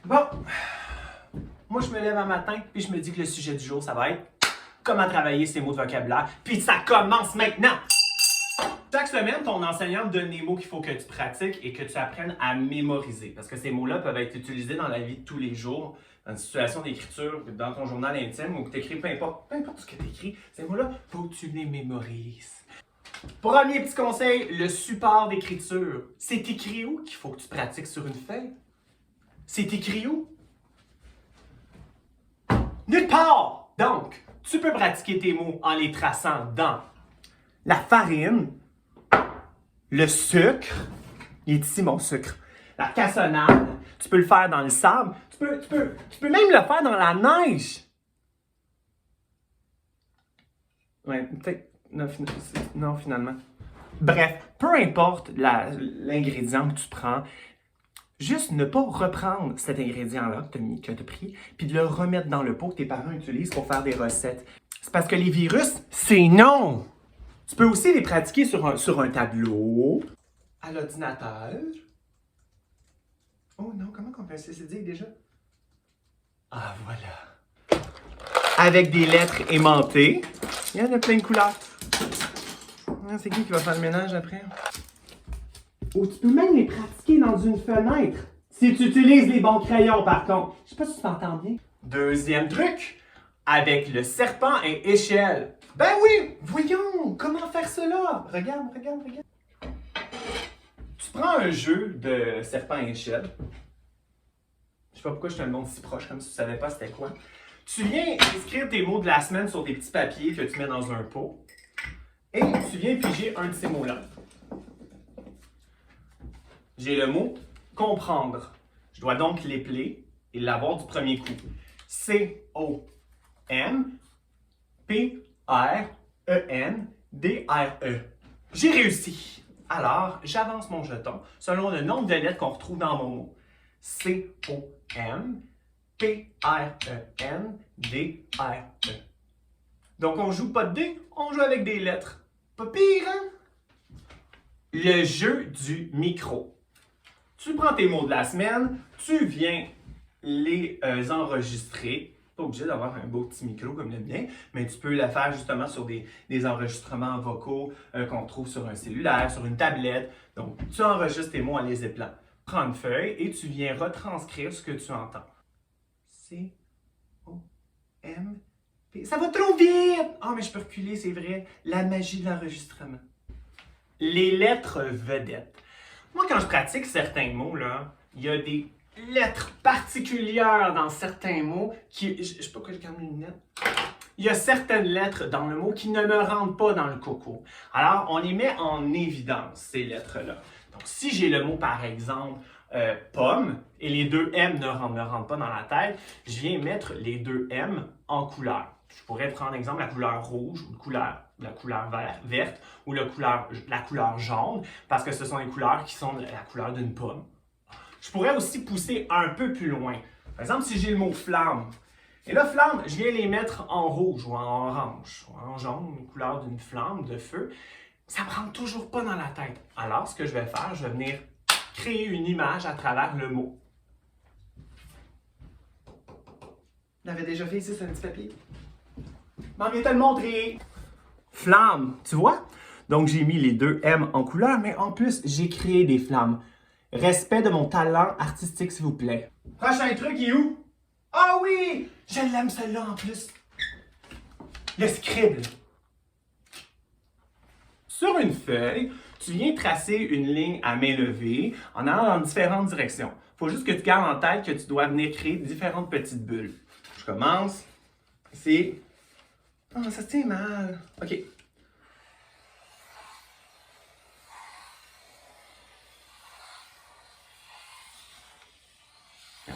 Bon, moi je me lève un matin puis je me dis que le sujet du jour, ça va être comment travailler ces mots de vocabulaire. Puis ça commence maintenant! Chaque semaine, ton enseignant te donne des mots qu'il faut que tu pratiques et que tu apprennes à mémoriser. Parce que ces mots-là peuvent être utilisés dans la vie de tous les jours, dans une situation d'écriture, dans ton journal intime ou que tu écris, peu importe ce que tu écris, ces mots-là, faut que tu les mémorises. Premier petit conseil, le support d'écriture. C'est écrit où qu'il faut que tu pratiques sur une feuille? C'est écrit où? Nulle part! Donc, tu peux pratiquer tes mots en les traçant dans la farine, le sucre, il est ici mon sucre, la cassonade, tu peux le faire dans le sable, tu peux même le faire dans la neige. Ouais, peut-être, non, finalement. Bref, peu importe l'ingrédient que tu prends, juste ne pas reprendre cet ingrédient-là que tu as pris, puis de le remettre dans le pot que tes parents utilisent pour faire des recettes. C'est parce que les virus, c'est non! Tu peux aussi les pratiquer sur un tableau, à l'ordinateur. Oh non, comment on fait un CCD déjà? Ah, voilà. Avec des lettres aimantées. Il y en a plein de couleurs. C'est qui va faire le ménage après? Oh, tu peux même les pratiquer dans une fenêtre. Si tu utilises les bons crayons, par contre. Je sais pas si tu t'entends bien. Deuxième truc, avec le serpent et échelle. Ben oui, voyons, comment faire cela? Regarde. Tu prends un jeu de serpent et échelle. Je sais pas pourquoi je te le montre si proche, comme si tu savais pas c'était quoi. Tu viens écrire tes mots de la semaine sur des petits papiers que tu mets dans un pot. Et tu viens piger un de ces mots-là. J'ai le mot comprendre. Je dois donc l'épeler et l'avoir du premier coup. C-O-M-P-R-E-N-D-R-E. J'ai réussi. Alors, j'avance mon jeton selon le nombre de lettres qu'on retrouve dans mon mot. C-O-M-P-R-E-N-D-R-E. Donc, on joue pas de dés, on joue avec des lettres. Pas pire, hein? Le jeu du micro. Tu prends tes mots de la semaine, tu viens les enregistrer. Pas obligé d'avoir un beau petit micro comme le mien, mais tu peux le faire justement sur des enregistrements vocaux qu'on trouve sur un cellulaire, sur une tablette. Donc, tu enregistres tes mots en les éplant. Prends une feuille et tu viens retranscrire ce que tu entends. C-O-M-P. Ça va trop vite! Ah, mais je peux reculer, c'est vrai. La magie de l'enregistrement. Les lettres vedettes. Moi, quand je pratique certains mots, là, il y a des lettres particulières dans certains mots qui... Je sais pas pourquoi je garde mes lunettes. Il y a certaines lettres dans le mot qui ne me rentrent pas dans le coco. Alors, on les met en évidence, ces lettres-là. Donc, si j'ai le mot, par exemple, pomme, et les deux M ne rentrent pas dans la tête, je viens mettre les deux M en couleur. Je pourrais prendre exemple la couleur rouge ou la couleur verte ou la couleur jaune parce que ce sont les couleurs qui sont la couleur d'une pomme. Je pourrais aussi pousser un peu plus loin. Par exemple, si j'ai le mot flamme, et là, flamme, je viens les mettre en rouge ou en orange ou en jaune, une couleur d'une flamme, de feu. Ça ne me rentre toujours pas dans la tête. Alors, ce que je vais faire, je vais venir créer une image à travers le mot. Je l'avais déjà fait ici sur un petit papier. M'en viens te le montrer. Flamme, tu vois? Donc, j'ai mis les deux M en couleur, mais en plus, j'ai créé des flammes. Respect de mon talent artistique, s'il vous plaît. Prochain truc, il est où? Ah oui! Je l'aime celle-là en plus. Le scribble. Sur une feuille, tu viens tracer une ligne à main levée en allant dans différentes directions. Il faut juste que tu gardes en tête que tu dois venir créer différentes petites bulles. Je commence. Ici. Oh, ça se tient mal. OK.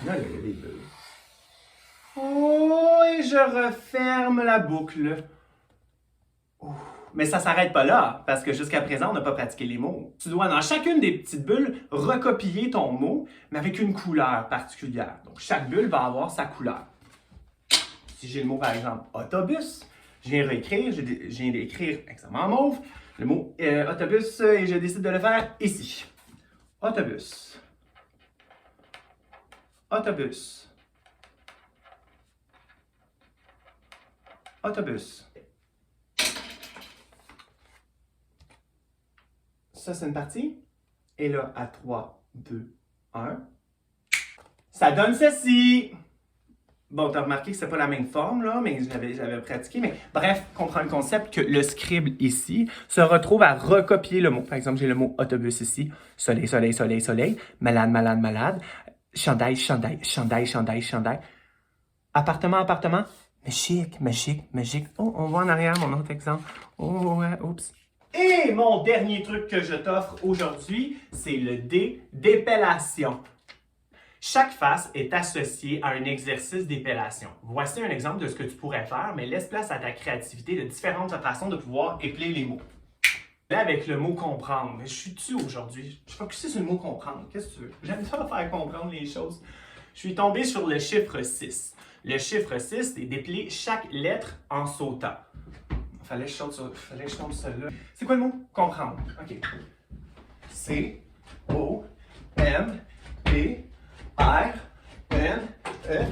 Là, il y a des bulles. Oh, et je referme la boucle. Oh. Mais ça ne s'arrête pas là, parce que jusqu'à présent, on n'a pas pratiqué les mots. Tu dois, dans chacune des petites bulles, recopier ton mot, mais avec une couleur particulière. Donc, chaque bulle va avoir sa couleur. Si j'ai le mot, par exemple, autobus, je viens réécrire, je viens d'écrire extrêmement mauve, le mot autobus, et je décide de le faire ici. Autobus. Autobus. Autobus. Ça, c'est une partie. Et là, à 3, 2, 1, ça donne ceci. Bon, t'as remarqué que c'est pas la même forme, là, mais j'avais pratiqué. Mais bref, comprends le concept que le scribe ici se retrouve à recopier le mot. Par exemple, j'ai le mot autobus ici. Soleil, soleil, soleil, soleil. Malade, malade, malade. Chandail, chandail, chandail, chandail, chandail. Appartement, appartement. Magique, magique, magique. Oh, on voit en arrière mon autre exemple. Oh, ouais, oups. Et mon dernier truc que je t'offre aujourd'hui, c'est le D d'épellation. Chaque face est associée à un exercice d'épellation. Voici un exemple de ce que tu pourrais faire, mais laisse place à ta créativité de différentes façons de pouvoir épeler les mots. Là, avec le mot comprendre, je suis dessus aujourd'hui. Je suis focusé sur le mot comprendre. Qu'est-ce que tu veux? J'aime ça faire comprendre les choses. Je suis tombé sur le chiffre 6. Le chiffre 6, c'est d'épeler chaque lettre en sautant. Fallait que je tombe sur là. C'est quoi le mot? Comprendre. OK. C, O, M, P, R, N, E.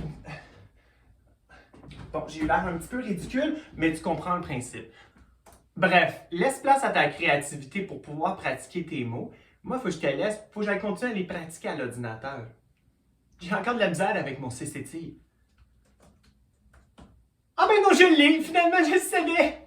Bon, j'ai eu l'air un petit peu ridicule, mais tu comprends le principe. Bref, laisse place à ta créativité pour pouvoir pratiquer tes mots. Moi, il faut que je te laisse, faut que j'aille continuer à les pratiquer à l'ordinateur. J'ai encore de la misère avec mon CCT. Ah ben non, je l'ai! Finalement, je le savais!